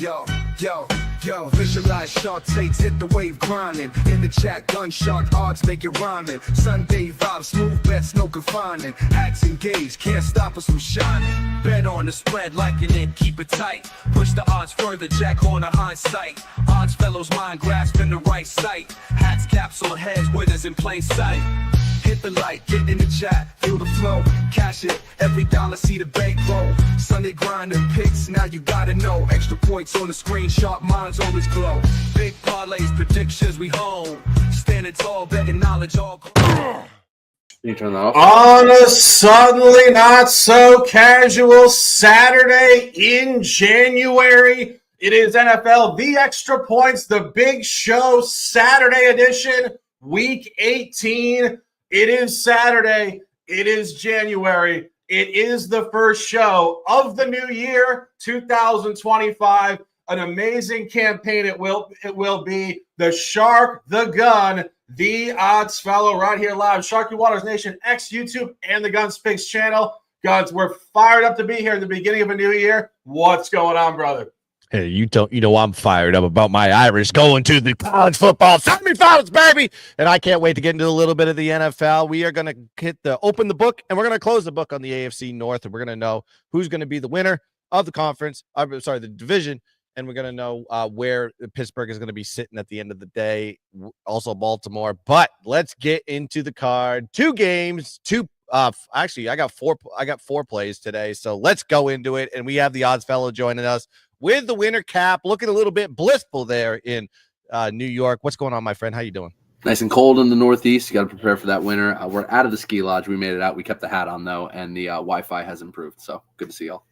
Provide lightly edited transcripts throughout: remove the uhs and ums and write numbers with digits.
Yo, yo, yo, visualize shark takes, hit the wave grinding. In the chat, gun shark odds make it rhyming. Sunday vibes, smooth bets, no confining. Hats engaged, can't stop us from shining. Bet on the spread, liking it, keep it tight. Push the odds further, jack on the hindsight. Odds fellows mind grasping the right sight. Hats, caps on heads, winners in plain sight. Hit the light, get in the chat, feel the flow, cash it, every dollar see the bankroll. Sunday grinding picks, now you gotta know. Extra points on the screen, sharp minds always glow. Big parlays, predictions we home. Standing tall, betting knowledge all. Can you turn that off? On a suddenly not so casual Saturday in January, it is NFL The Extra Points, the big show Saturday edition, week 18. It is Saturday. It is January. It is the first show of the new year, 2025. An amazing campaign it will be. The Shark, the Gun, the Odds Fellow right here live. Sharky Waters Nation, X, YouTube, and the Guns Picks channel. Guns, we're fired up to be here in the beginning of a new year. What's going on, brother? Hey, you know I'm fired up about my Irish going to the college football semifinals, baby. And I can't wait to get into a little bit of the NFL. We are going to open the book, and we're going to close the book on the AFC North, and we're going to know who's going to be the winner of the conference. The division, and we're going to know where Pittsburgh is going to be sitting at the end of the day. Also Baltimore. But let's get into the card. 2 games, actually, I got four plays today, so let's go into it. And we have the Odds Fellow joining us with the winter cap, looking a little bit blissful there in New York. What's going on, my friend? How you doing? Nice and cold in the Northeast. You got to prepare for that winter. We're out of the ski lodge. We made it out. We kept the hat on, though, and the Wi-Fi has improved. So good to see y'all.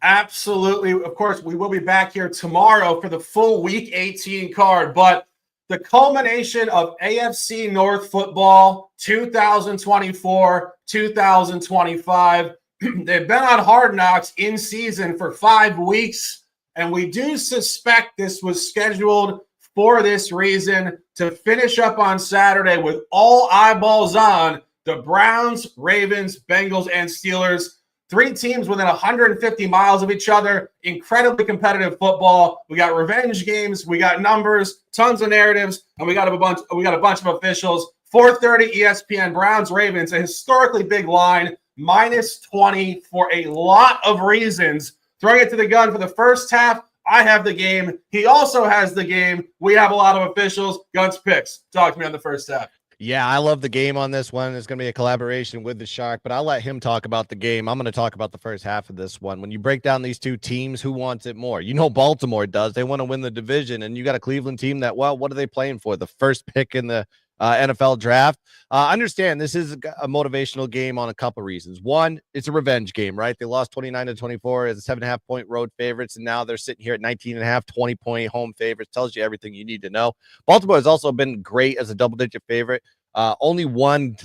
Absolutely. Of course, we will be back here tomorrow for the full Week 18 card, but the culmination of AFC North football 2024, 2025. They've been on Hard Knocks in season for 5 weeks, and we do suspect this was scheduled for this reason, to finish up on Saturday with all eyeballs on the Browns, Ravens, Bengals, and Steelers. 3 teams within 150 miles of each other. Incredibly competitive football. We got revenge games. We got numbers, tons of narratives, and we got a bunch of officials. 4:30 ESPN, Browns, Ravens, a historically big line. -20 for a lot of reasons. Throwing it to the Gun for the first half. I have the game. He also has the game. We have a lot of officials. Guns picks. Talk to me on the first half. Yeah, I love the game on this one. It's going to be a collaboration with the Shark, but I'll let him talk about the game. I'm going to talk about the first half of this one. When you break down these 2 teams, who wants it more? You know Baltimore does. They want to win the division, and you got a Cleveland team that, well, what are they playing for? The first pick in the NFL draft. Understand this is a motivational game on a couple reasons. One, it's a revenge game, right? They lost 29-24 as a 7.5 point road favorites, and now they're sitting here at 19.5, 20 point home favorites. Tells you everything you need to know. Baltimore has also been great as a double-digit favorite. Only one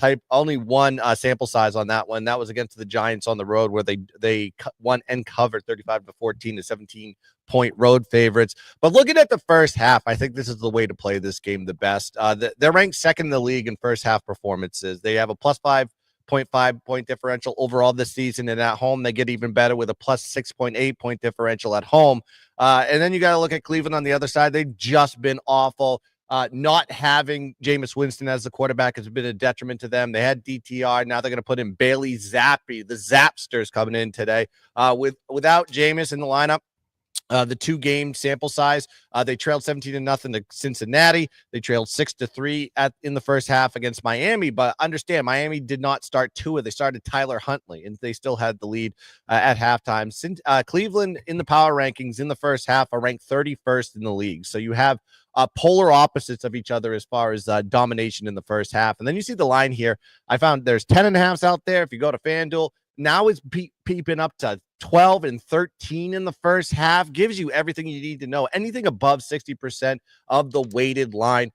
sample size on that one. That was against the Giants on the road, where they won and covered 35-14 to 17 point road favorites. But looking at the first half, I think this is the way to play this game the best. They're ranked second in the league in first half performances. They have a plus 5.5 point differential overall this season, and at home they get even better with a plus 6.8 point differential at home. And then you got to look at Cleveland on the other side. They've just been awful. Not having Jameis Winston as the quarterback has been a detriment to them. They had DTR. Now they're going to put in Bailey Zappi, the Zapsters, coming in today. Without Jameis in the lineup, the 2-game sample size, they trailed 17-0 to Cincinnati. They trailed 6-3 in the first half against Miami. But understand, Miami did not start Tua. They started Tyler Huntley, and they still had the lead at halftime. Cleveland in the power rankings in the first half are ranked 31st in the league. So you have polar opposites of each other as far as domination in the first half. And then you see the line here. I found there's 10.5s out there. If you go to FanDuel, now it's peeping up to 12 and 13 in the first half. Gives you everything you need to know. Anything above 60% of the weighted line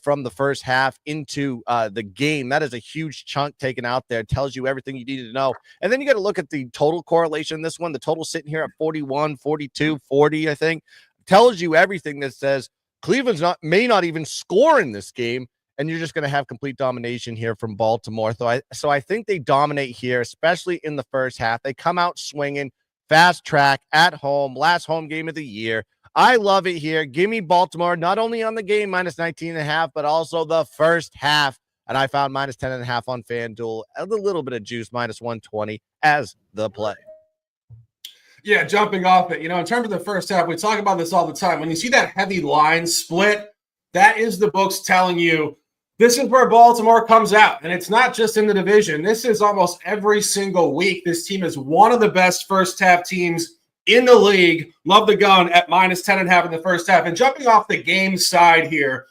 from the first half into the game, that is a huge chunk taken out there. Tells you everything you need to know. And then you got to look at the total correlation in this one. The total sitting here at 41, 42, 40, I think. Tells you everything that says Cleveland's may not even score in this game, and you're just going to have complete domination here from Baltimore. So I think they dominate here, especially in the first half. They come out swinging, Fast track at home, last home game of the year. I love it here. Give me Baltimore, not only on the game minus 19.5, but also the first half. And I found minus 10.5 on FanDuel, a little bit of juice, minus 120 as the play. Yeah, jumping off it. In terms of the first half, we talk about this all the time. When you see that heavy line split, that is the books telling you this is where Baltimore comes out. And it's not just in the division. This is almost every single week. This team is one of the best first half teams in the league. Love the gun at minus 10.5 in the first half. And jumping off the game side here,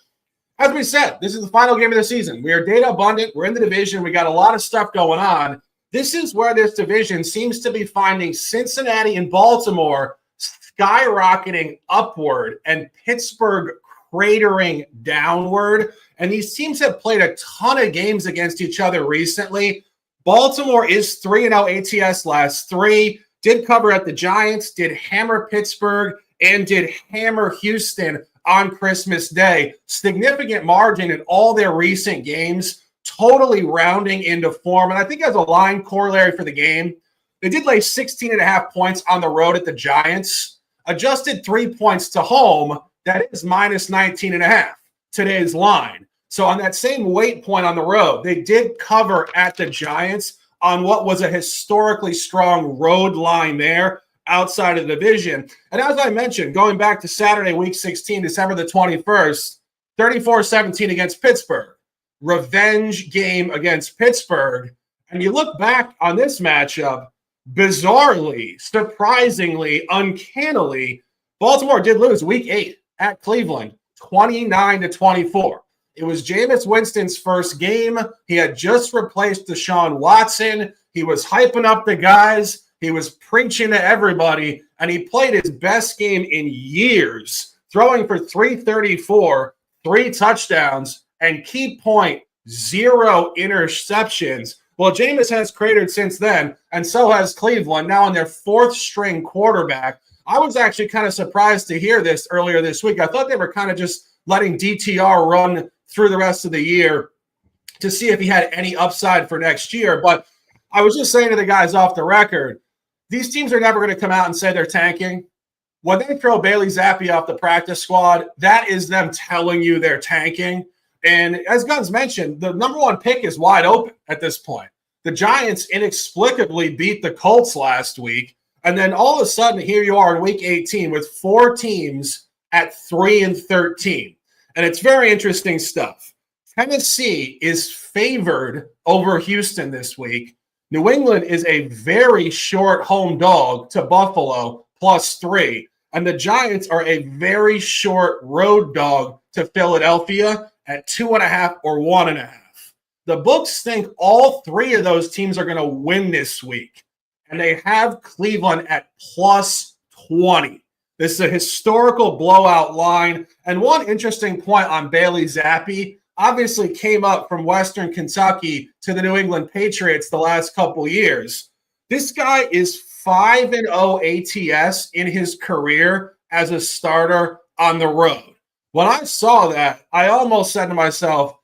as we said, this is the final game of the season. We are data abundant. We're in the division. We got a lot of stuff going on. This is where this division seems to be finding Cincinnati and Baltimore skyrocketing upward and Pittsburgh cratering downward. And these teams have played a ton of games against each other recently. Baltimore is 3-0 ATS last three. Did cover at the Giants, did hammer Pittsburgh, and did hammer Houston on Christmas Day. Significant margin in all their recent games, totally rounding into form. And I think as a line corollary for the game, they did lay 16.5 points on the road at the Giants, adjusted 3 points to home. That is minus 19.5, today's line. So on that same weight point on the road, they did cover at the Giants on what was a historically strong road line there outside of the division. And as I mentioned, going back to Saturday, week 16, December the 21st, 34-17 against Pittsburgh. Revenge game against Pittsburgh. And you look back on this matchup, bizarrely, surprisingly, uncannily, Baltimore did lose week 8 at Cleveland, 29-24. It was Jameis Winston's first game. He had just replaced Deshaun Watson. He was hyping up the guys. He was preaching to everybody, and he played his best game in years, throwing for 334, 3 touchdowns, and key point, 0 interceptions. Well, Jameis has cratered since then, and so has Cleveland, now on their 4th string quarterback. I was actually kind of surprised to hear this earlier this week. I thought they were kind of just letting DTR run through the rest of the year to see if he had any upside for next year. But I was just saying to the guys off the record, these teams are never going to come out and say they're tanking. When they throw Bailey Zappi off the practice squad, that is them telling you they're tanking. And as Guns mentioned, the number 1 pick is wide open at this point. The Giants inexplicably beat the Colts last week. And then all of a sudden, here you are in week 18 with 4 teams at 3-13. And it's very interesting stuff. Tennessee is favored over Houston this week. New England is a very short home dog to Buffalo, +3. And the Giants are a very short road dog to Philadelphia at 2.5 or 1.5. The books think all 3 of those teams are going to win this week. And they have Cleveland at +20. This is a historical blowout line. And one interesting point on Bailey Zappi, obviously came up from Western Kentucky to the New England Patriots the last couple years. This guy is 5-0 ATS in his career as a starter on the road. When I saw that, I almost said to myself,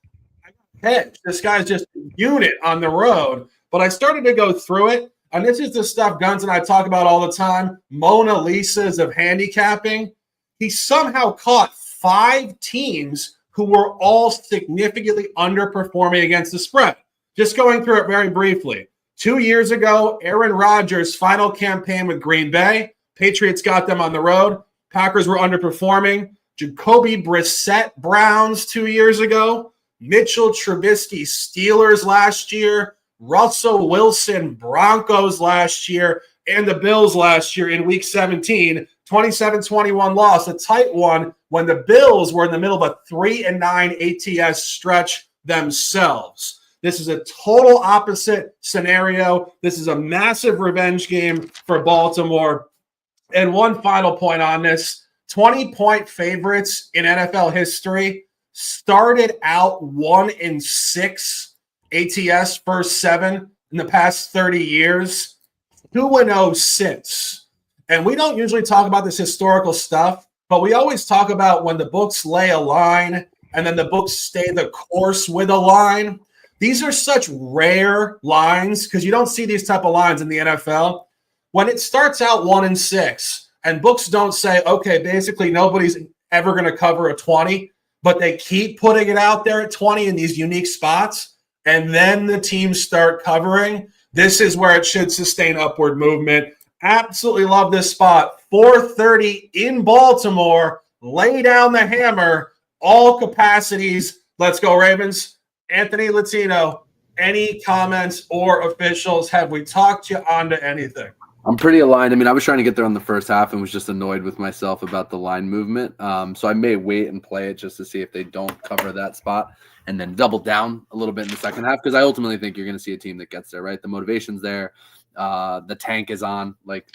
hey, this guy's just a unit on the road. But I started to go through it. And this is the stuff Guns and I talk about all the time, Mona Lisas of handicapping. He somehow caught 5 teams who were all significantly underperforming against the spread. Just going through it very briefly. 2 years ago, Aaron Rodgers' final campaign with Green Bay. Patriots got them on the road. Packers were underperforming. Jacoby Brissett Browns 2 years ago. Mitchell Trubisky Steelers last year. Russell Wilson Broncos last year, and the Bills last year in week 17, 27-21 loss, a tight one when the Bills were in the middle of a 3-9 ATS stretch themselves. This is a total opposite scenario. This is a massive revenge game for Baltimore. And one final point on this, 20-point favorites in NFL history started out 1-6 ATS first 7 in the past 30 years, 2-0 since. And we don't usually talk about this historical stuff, but we always talk about when the books lay a line and then the books stay the course with a line. These are such rare lines because you don't see these type of lines in the NFL. when it starts out 1-6 and books don't say, okay, basically nobody's ever going to cover a 20, but they keep putting it out there at 20 in these unique spots, and then the teams start covering, this is where it should sustain upward movement. Absolutely love this spot. 4:30 in Baltimore. Lay down the hammer. All capacities. Let's go, Ravens. Anthony Latino, any comments or officials? Have we talked you onto anything? I'm pretty aligned. I mean, I was trying to get there on the first half and was just annoyed with myself about the line movement. So I may wait and play it just to see if they don't cover that spot and then double down a little bit in the second half, because I ultimately think you're going to see a team that gets there, right? The motivation's there. The tank is on, like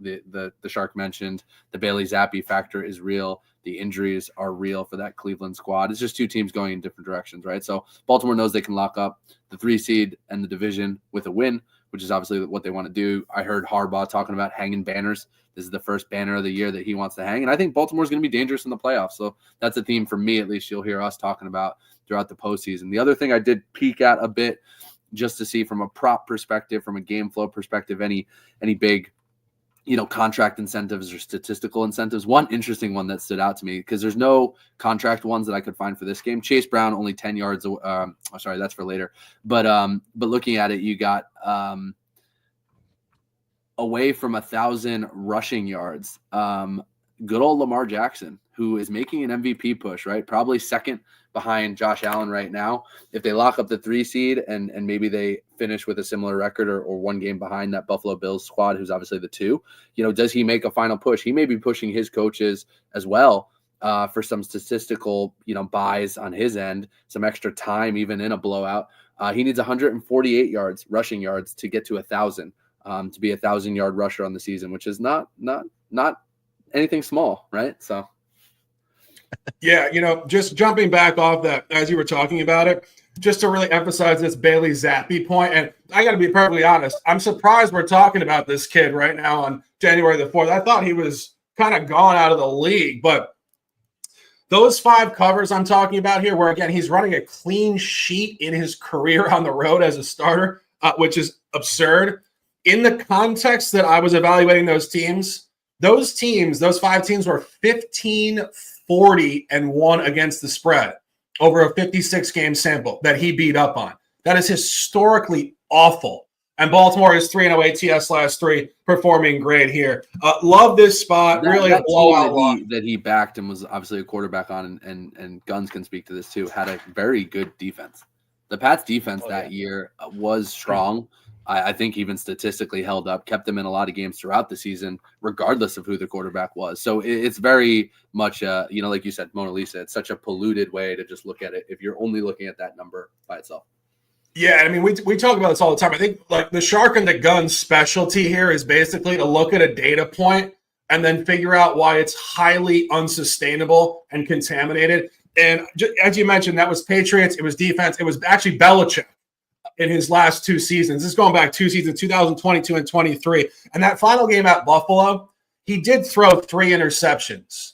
the Shark mentioned. The Bailey Zappi factor is real. The injuries are real for that Cleveland squad. It's just two teams going in different directions, right? So Baltimore knows they can lock up the 3 seed and the division with a win, which is obviously what they want to do. I heard Harbaugh talking about hanging banners. This is the first banner of the year that he wants to hang. And I think Baltimore's going to be dangerous in the playoffs. So that's a theme for me, at least you'll hear us talking about throughout the postseason. The other thing I did peek at a bit just to see from a prop perspective, from a game flow perspective, any big, contract incentives or statistical incentives. One interesting one that stood out to me, because there's no contract ones that I could find for this game. Chase Brown only 10 yards. Sorry, that's for later. But looking at it, you got away from 1,000 rushing yards. Good old Lamar Jackson, who is making an MVP push, right? Probably second behind Josh Allen right now. If they lock up the 3 seed and maybe they finish with a similar record or one game behind that Buffalo Bills squad, who's obviously the 2, does he make a final push? He may be pushing his coaches as well for some statistical, buys on his end, some extra time, even in a blowout. He needs 148 rushing yards to get to 1,000, to be 1,000-yard rusher on the season, which is not anything small, right? So. Yeah, just jumping back off that as you were talking about it, just to really emphasize this Bailey Zappi point, and I got to be perfectly honest, I'm surprised we're talking about this kid right now on January the 4th. I thought he was kind of gone out of the league, but those 5 covers I'm talking about here, where, again, he's running a clean sheet in his career on the road as a starter, which is absurd. In the context that I was evaluating those 5 teams were 15-40-1 against the spread over a 56-game sample that he beat up on. That is historically awful. And Baltimore is 3-0 ATS last 3, performing great here. Love this spot. Really a blowout that he backed and was obviously a quarterback on, and Guns can speak to this too, had a very good defense. The Pats defense that year was strong. I think even statistically held up, kept them in a lot of games throughout the season, regardless of who the quarterback was. So it's very much, like you said, Mona Lisa, it's such a polluted way to just look at it if you're only looking at that number by itself. Yeah, I mean, we talk about this all the time. I think like the Shark and the Gun specialty here is basically to look at a data point and then figure out why it's highly unsustainable and contaminated. And as you mentioned, that was Patriots. It was defense. It was actually Belichick in his last 2 seasons. This is going back 2 seasons, 2022 and 23. And that final game at Buffalo, he did throw 3 interceptions.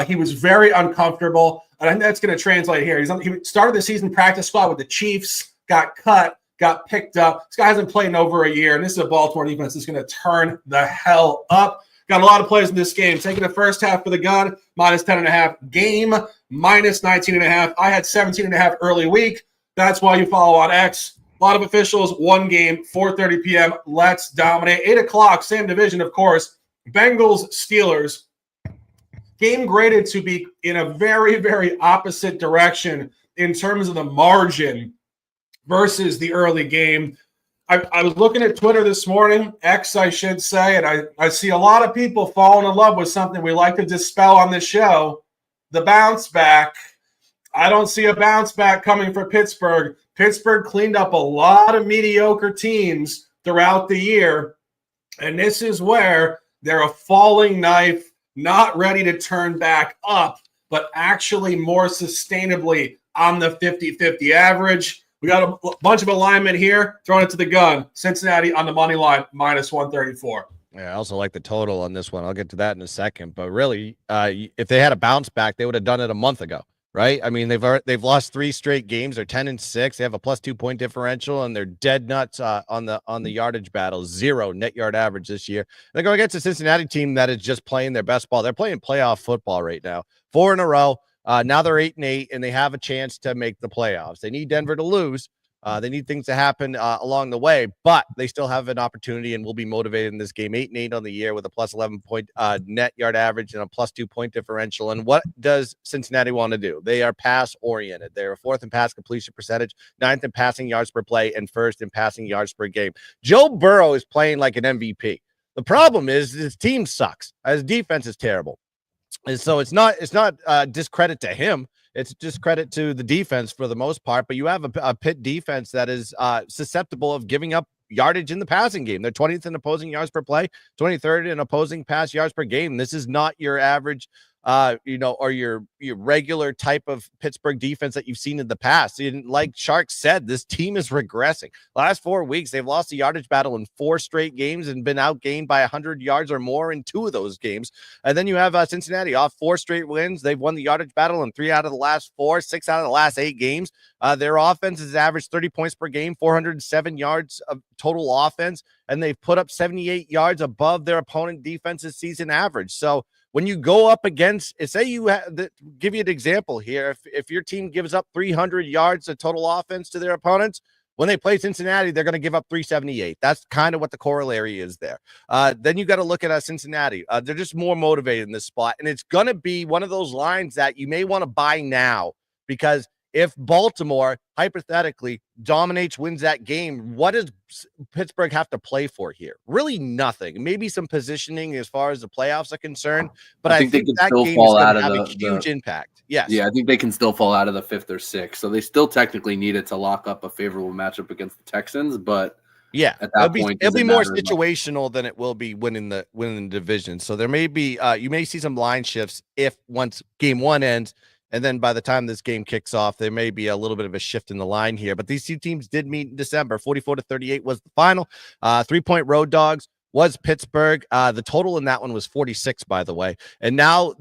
He was very uncomfortable. And I think that's going to translate here. He started the season practice squad with the Chiefs, got cut, got picked up. This guy hasn't played in over a year, and this is a Baltimore defense that's going to turn the hell up. Got a lot of plays in this game. Taking the first half for the Gun, minus 10.5. Game, minus 19.5. I had 17.5 early week. That's why you follow on X. A lot of officials, 1 game, 4:30 p.m. Let's dominate. 8 o'clock, same division, of course. Bengals, Steelers. Game graded to be in a very, very opposite direction in terms of the margin versus the early game. I was looking at Twitter this morning, X, I should say, and I see a lot of people falling in love with something we like to dispel on this show, the bounce back. I don't see a bounce back coming for Pittsburgh. Pittsburgh cleaned up a lot of mediocre teams throughout the year, and this is where they're a falling knife, not ready to turn back up, but actually more sustainably on the 50-50 average. We got a bunch of alignment here, throwing it to the Gun. Cincinnati on the money line, minus 134. Yeah, I also like the total on this one. I'll get to that in a second. But really, if they had a bounce back, they would have done it a month ago. right? I mean, they've lost 3 straight games. They're 10-6. They have a +2 point differential, and they're dead nuts on the yardage battle. 0 net yard average this year. They're going against a Cincinnati team that is just playing their best ball. They're playing playoff football right now, 4 in a row. Now they're 8-8, and they have a chance to make the playoffs. They need Denver to lose. They need things to happen along the way, but they still have an opportunity and will be motivated in this game. 8-8 on the year with a +11 point net yard average and a +2 point differential. And what does Cincinnati want to do? They are pass oriented. They're 4th in pass completion percentage, 9th in passing yards per play, and 1st in passing yards per game. Joe Burrow is playing like an MVP. The problem is his team sucks. His defense is terrible. And so it's not discredit to him. It's discredit to the defense for the most part, but you have a Pitt defense that is susceptible of giving up yardage in the passing game. They're 20th in opposing yards per play, 23rd in opposing pass yards per game. This is not your average, or your regular type of Pittsburgh defense that you've seen in the past. And like Shark said, this team is regressing. Last 4 weeks, they've lost the yardage battle in 4 straight games and been outgained by 100 yards or more in 2 of those games. And then you have Cincinnati off 4 straight wins. They've won the yardage battle in 3 out of the last 4, 6 out of the last 8 games. Their offense has averaged 30 points per game, 407 yards of total offense, and they've put up 78 yards above their opponent defense's season average. So when you go up against, say give you an example here. If your team gives up 300 yards of total offense to their opponents, when they play Cincinnati, they're going to give up 378. That's kind of what the corollary is there. Then you got to look at Cincinnati. They're just more motivated in this spot. And it's going to be one of those lines that you may want to buy now, because if Baltimore hypothetically dominates, wins that game, what does Pittsburgh have to play for here? Really nothing. Maybe some positioning as far as the playoffs are concerned, but I think that game is going to have a huge impact. Yes. Yeah, I think they can still fall out of the 5th or 6th. So they still technically needed to lock up a favorable matchup against the Texans, but yeah, at that point, it'll be more situational than it will be winning the division. So there may be you may see some line shifts if once game 1 ends. And then by the time this game kicks off, there may be a little bit of a shift in the line here. But these 2 teams did meet in December. 44-38 was the final. 3-point road dogs was Pittsburgh. The total in that one was 46, by the way. And now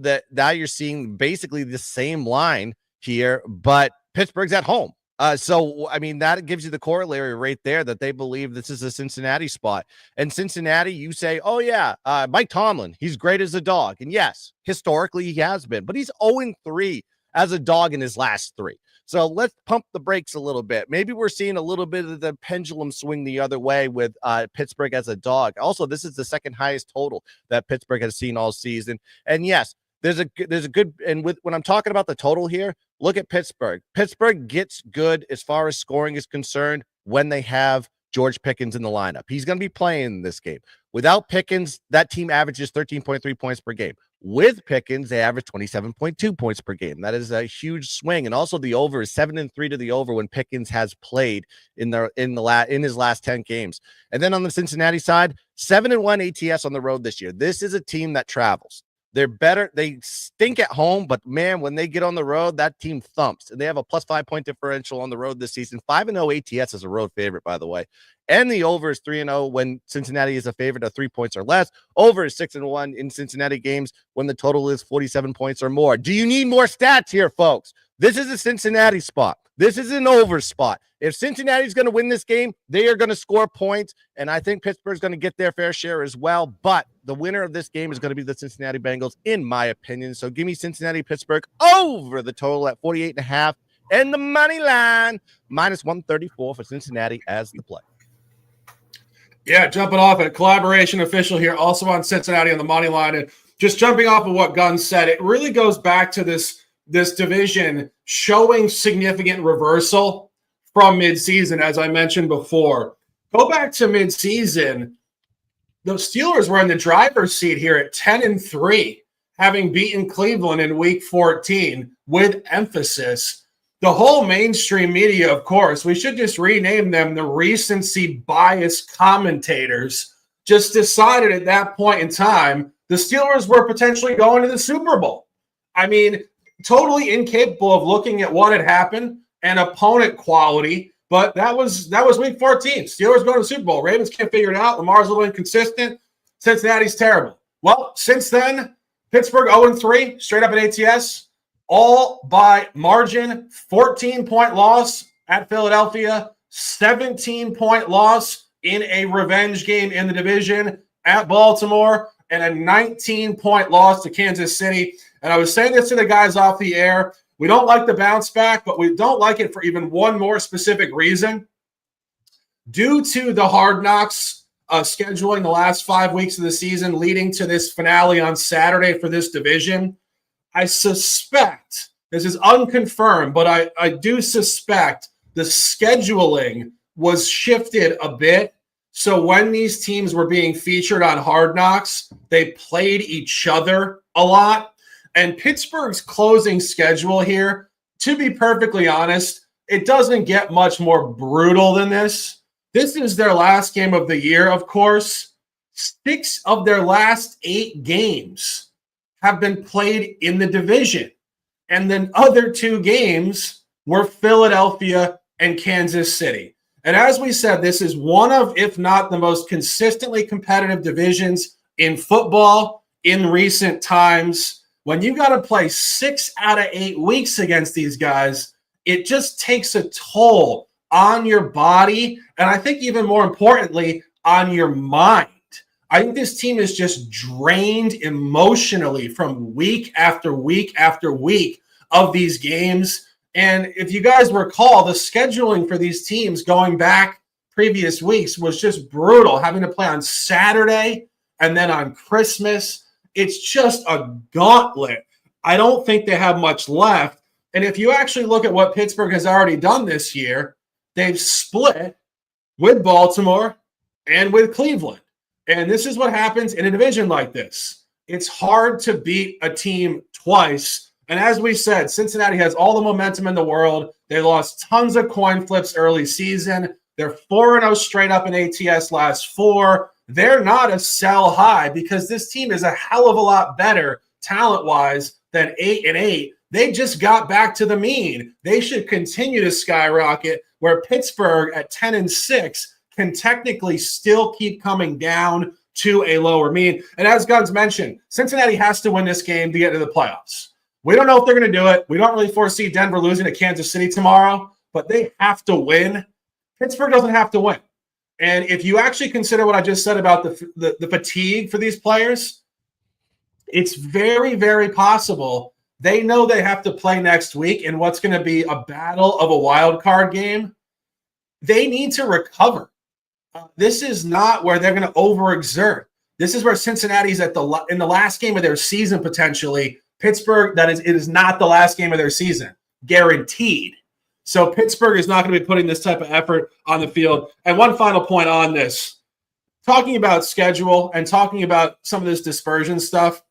you're seeing basically the same line here, but Pittsburgh's at home. So, I mean, that gives you the corollary right there that they believe this is a Cincinnati spot. And Cincinnati, you say, oh, yeah, Mike Tomlin, he's great as a dog. And yes, historically he has been, but he's 0-3 as a dog in his last 3. So let's pump the brakes a little bit. Maybe we're seeing a little bit of the pendulum swing the other way with Pittsburgh as a dog. Also, this is the second highest total that Pittsburgh has seen all season. And yes, there's a good, and when I'm talking about the total here, look at Pittsburgh. Pittsburgh gets good as far as scoring is concerned when they have George Pickens in the lineup. He's going to be playing this game. Without Pickens, that team averages 13.3 points per game. With Pickens, they average 27.2 points per game. That is a huge swing. And also the over is 7-3 to the over when Pickens has played in his last 10 games. And then on the Cincinnati side, 7-1 ATS on the road this year. This is a team that travels. They're better. They stink at home, but man, when they get on the road, that team thumps. And they have a +5 point differential on the road this season. 5-0 ATS is a road favorite, by the way. And the over is 3-0 when Cincinnati is a favorite of 3 points or less. Over is 6-1 in Cincinnati games when the total is 47 points or more. Do you need more stats here, folks? This is a Cincinnati spot. This is an over spot. If Cincinnati's going to win this game, they are going to score points, and I think Pittsburgh's going to get their fair share as well. But the winner of this game is going to be the Cincinnati Bengals, in my opinion. So give me Cincinnati-Pittsburgh over the total at 48.5, and the money line -134 for Cincinnati as the play. Yeah, jumping off at collaboration official here, also on Cincinnati on the money line. And just jumping off of what Gunn said, it really goes back to this division showing significant reversal from midseason, as I mentioned before. Go back to midseason. The Steelers were in the driver's seat here at 10-3, having beaten Cleveland in week 14 with emphasis. The whole mainstream media, of course, we should just rename them the recency bias commentators, just decided at that point in time the Steelers were potentially going to the Super Bowl. I mean, totally incapable of looking at what had happened and opponent quality, but that was week 14. Steelers going to the Super Bowl. Ravens can't figure it out. Lamar's a little inconsistent. Cincinnati's terrible. Well, since then, Pittsburgh 0-3, straight up at ATS. all by margin. 14-point loss at Philadelphia, 17-point loss in a revenge game in the division at Baltimore, and a 19-point loss to Kansas City. And I was saying this to the guys off the air. We don't like the bounce back, but we don't like it for even one more specific reason. Due to the Hard Knocks scheduling the last 5 weeks of the season leading to this finale on Saturday for this division, I suspect, this is unconfirmed, but I do suspect the scheduling was shifted a bit. So when these teams were being featured on Hard Knocks, they played each other a lot. And Pittsburgh's closing schedule here, to be perfectly honest, it doesn't get much more brutal than this. This is their last game of the year, of course. 6 of their last 8 games have been played in the division. And then other 2 games were Philadelphia and Kansas City. And as we said, this is one of, if not the most consistently competitive divisions in football in recent times. When you got to play 6 out of 8 weeks against these guys, it just takes a toll on your body, and I think even more importantly, on your mind. I think this team is just drained emotionally from week after week after week of these games. And if you guys recall, the scheduling for these teams going back previous weeks was just brutal, having to play on Saturday and then on Christmas. It's just a gauntlet. I don't think they have much left. And if you actually look at what Pittsburgh has already done this year, they've split with Baltimore and with Cleveland. And this is what happens in a division like this. It's hard to beat a team twice. And as we said, Cincinnati has all the momentum in the world. They lost tons of coin flips early season. They're 4-0 straight up in ATS last 4. They're not a sell high because this team is a hell of a lot better talent-wise than 8-8. They just got back to the mean. They should continue to skyrocket, where Pittsburgh at 10-6 can technically still keep coming down to a lower mean. And as Guns mentioned, Cincinnati has to win this game to get to the playoffs. We don't know if they're going to do it. We don't really foresee Denver losing to Kansas City tomorrow, but they have to win. Pittsburgh doesn't have to win. And if you actually consider what I just said about the fatigue for these players, it's very, very possible they know they have to play next week in what's going to be a battle of a wild card game. They need to recover. This is not where they're going to overexert. This is where Cincinnati's in the last game of their season potentially. Pittsburgh, it is not the last game of their season, guaranteed. So Pittsburgh is not going to be putting this type of effort on the field. And one final point on this, talking about schedule and talking about some of this dispersion stuff,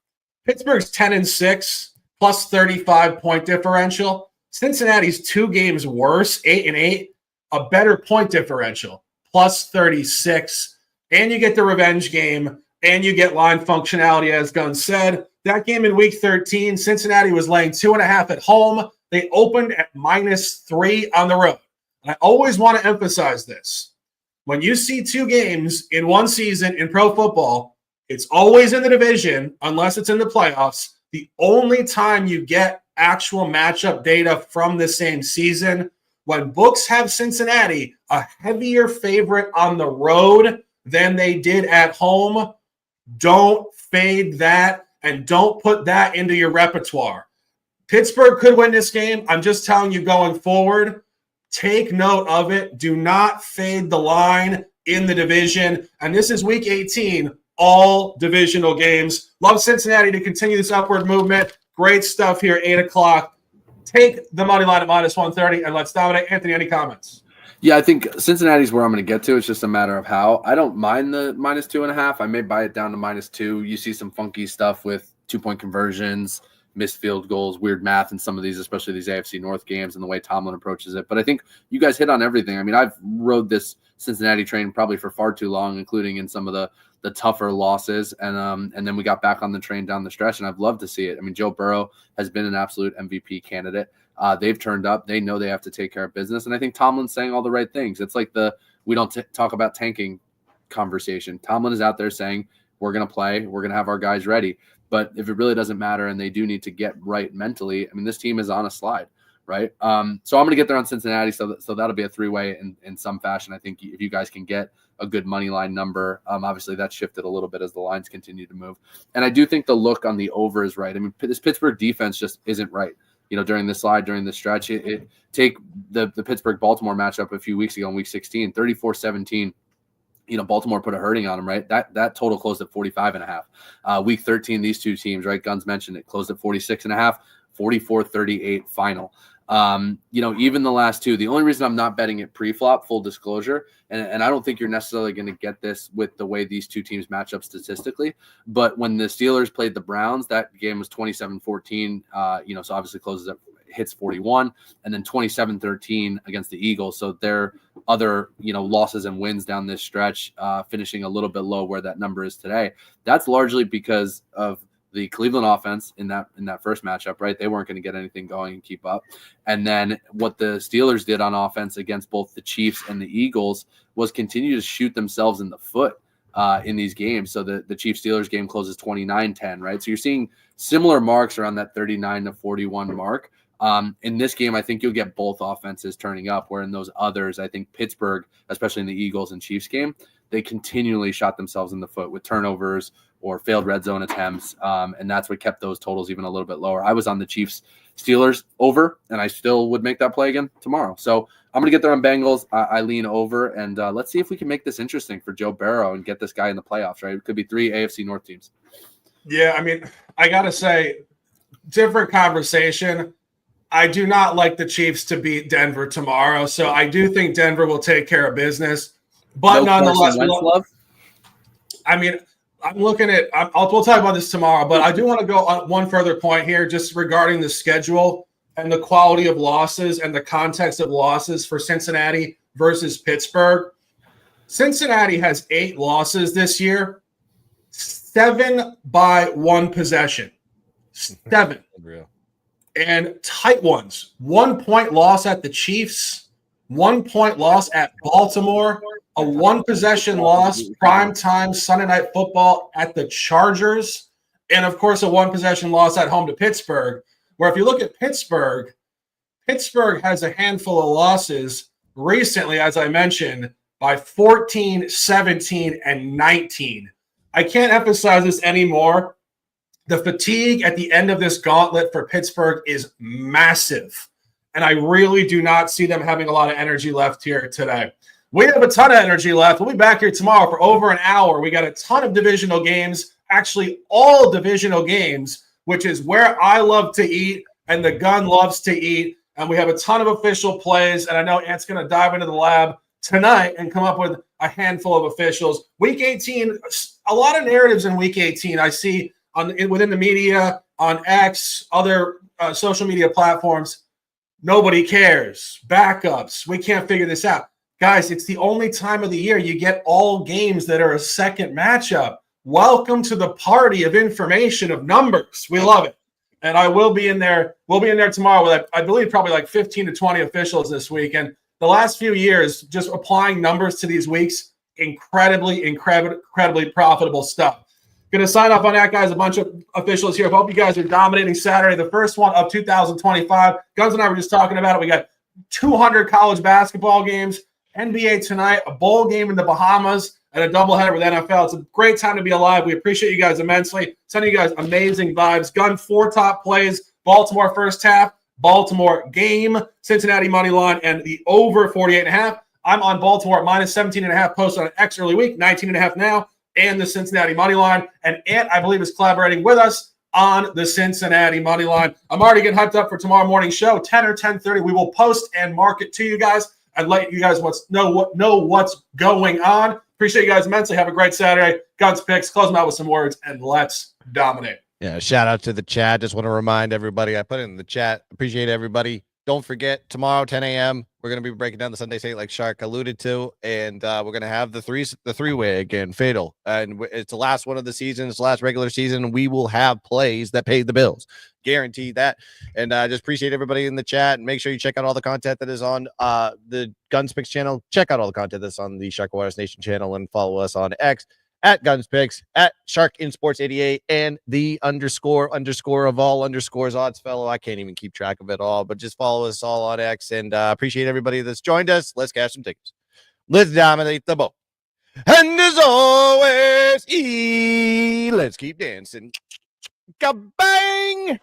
Pittsburgh's 10-6 plus 35-point differential. Cincinnati's 2 games worse, 8-8, a better point differential, plus 36. And you get the revenge game, and you get line functionality, as Gunn said. That game in Week 13, Cincinnati was laying 2.5 at home. They opened at -3 on the road. I always want to emphasize this. When you see 2 games in one season in pro football, it's always in the division, unless it's in the playoffs. The only time you get actual matchup data from the same season, when books have Cincinnati a heavier favorite on the road than they did at home, don't fade that and don't put that into your repertoire. Pittsburgh could win this game. I'm just telling you going forward, take note of it. Do not fade the line in the division. And this is Week 18, all divisional games. Love Cincinnati to continue this upward movement. Great stuff here, 8 o'clock. Take the money line at -130, and let's dominate. Anthony, any comments? Yeah, I think Cincinnati's where I'm going to get to. It's just a matter of how. I don't mind the -2.5. I may buy it down to -2. You see some funky stuff with 2-point conversions, missed field goals, weird math in some of these, especially these AFC North games and the way Tomlin approaches it. But I think you guys hit on everything. I mean, I've rode this Cincinnati train probably for far too long, including in some of the tougher losses. And then we got back on the train down the stretch, and I've loved to see it. I mean, Joe Burrow has been an absolute MVP candidate. They've turned up. They know they have to take care of business. And I think Tomlin's saying all the right things. It's like we don't talk about tanking conversation. Tomlin is out there saying, we're going to play. We're going to have our guys ready. But if it really doesn't matter and they do need to get right mentally, I mean, this team is on a slide, right? So I'm going to get there on Cincinnati. So that'll be a 3-way in some fashion. I think if you guys can get a good money line number, obviously that's shifted a little bit as the lines continue to move. And I do think the look on the over is right. I mean, this Pittsburgh defense just isn't right. During this slide, during this stretch, take the Pittsburgh-Baltimore matchup a few weeks ago in Week 16, 34-17. Baltimore put a hurting on them, right? That total closed at 45.5. Week 13, these two teams, right? Guns mentioned it, closed at 46.5, 44-38 final. Even the last two, the only reason I'm not betting it pre-flop, full disclosure, and I don't think you're necessarily going to get this with the way these two teams match up statistically, but when the Steelers played the Browns, that game was 27-14, so obviously hits 41, and then 27-13 against the Eagles. So their other, losses and wins down this stretch, finishing a little bit low where that number is today. That's largely because of the Cleveland offense in that first matchup, right? They weren't going to get anything going and keep up. And then what the Steelers did on offense against both the Chiefs and the Eagles was continue to shoot themselves in the foot in these games. So the Chiefs-Steelers game closes 29-10, right? So you're seeing similar marks around that 39-41 mark. In this game, I think you'll get both offenses turning up, where in those others, I think Pittsburgh, especially in the Eagles and Chiefs game, they continually shot themselves in the foot with turnovers or failed red zone attempts, and that's what kept those totals even a little bit lower. I was on the Chiefs-Steelers over, and I still would make that play again tomorrow. So I'm going to get there on Bengals. I lean over, and let's see if we can make this interesting for Joe Burrow and get this guy in the playoffs, right? It could be 3 AFC North teams. Yeah, I mean, I got to say, different conversation. I do not like the Chiefs to beat Denver tomorrow, so I do think Denver will take care of business. But nonetheless, I mean, I'm looking at – we'll talk about this tomorrow, but I do want to go on one further point here just regarding the schedule and the quality of losses and the context of losses for Cincinnati versus Pittsburgh. Cincinnati has 8 losses this year, 7 by 1 possession. 7. Unreal. And tight ones. 1-point loss at the Chiefs, 1-point loss at Baltimore, a 1-possession loss, primetime Sunday Night Football at the Chargers, and, of course, a 1-possession loss at home to Pittsburgh, where if you look at Pittsburgh has a handful of losses recently, as I mentioned, by 14, 17, and 19. I can't emphasize this anymore. The fatigue at the end of this gauntlet for Pittsburgh is massive, and I really do not see them having a lot of energy left here today. We have a ton of energy left. We'll be back here tomorrow for over an hour. We got a ton of divisional games, actually all divisional games, which is where I love to eat and the gun loves to eat, and we have a ton of official plays, and I know Ant's going to dive into the lab tonight and come up with a handful of officials. Week 18, a lot of narratives in Week 18 I see within the media, on X, other social media platforms. Nobody cares. Backups. We can't figure this out. Guys, it's the only time of the year you get all games that are a second matchup. Welcome to the party of information, of numbers. We love it. And I will be in there. We'll be in there tomorrow with, I believe, probably like 15 to 20 officials this week. And the last few years, just applying numbers to these weeks, incredibly profitable stuff. Going to sign off on that, guys. A bunch of officials here. Hope you guys are dominating Saturday, the first one of 2025. Guns and I were just talking about it. We got 200 college basketball games, NBA tonight, a bowl game in the Bahamas, and a doubleheader with NFL. It's a great time to be alive. We appreciate you guys immensely. Sending you guys amazing vibes. Gun 4 top plays. Baltimore first half, Baltimore game, Cincinnati money line, and the over 48.5. I'm on Baltimore minus 17.5 posted on X early week, 19.5 now. And the Cincinnati money line. And Ant, I believe, is collaborating with us on the Cincinnati money line. I'm already getting hyped up for tomorrow morning's show, 10 or 10:30. We will post and mark it to you guys and let you guys know what's going on. Appreciate you guys immensely. Have a great Saturday. Guns picks. Close them out with some words, and let's dominate. Yeah, shout out to the chat. Just want to remind everybody, I put it in the chat. Appreciate everybody. Don't forget, tomorrow, 10 a.m., we're going to be breaking down the Sunday Slate like Shark alluded to, and we're going to have the three-way again, Fatal. And it's the last one of the season. It's the last regular season. We will have plays that pay the bills. Guaranteed that. And I just appreciate everybody in the chat. And make sure you check out all the content that is on the Guns Picks channel. Check out all the content that's on the Shark Waters Nation channel and follow us on X at Guns Picks, at Shark in Sports 88, and the underscore of all underscores odds fellow. I can't even keep track of it all, but just follow us all on X, and appreciate everybody that's joined us. Let's cash some tickets. Let's dominate the boat. And as always, let's keep dancing. Kabang!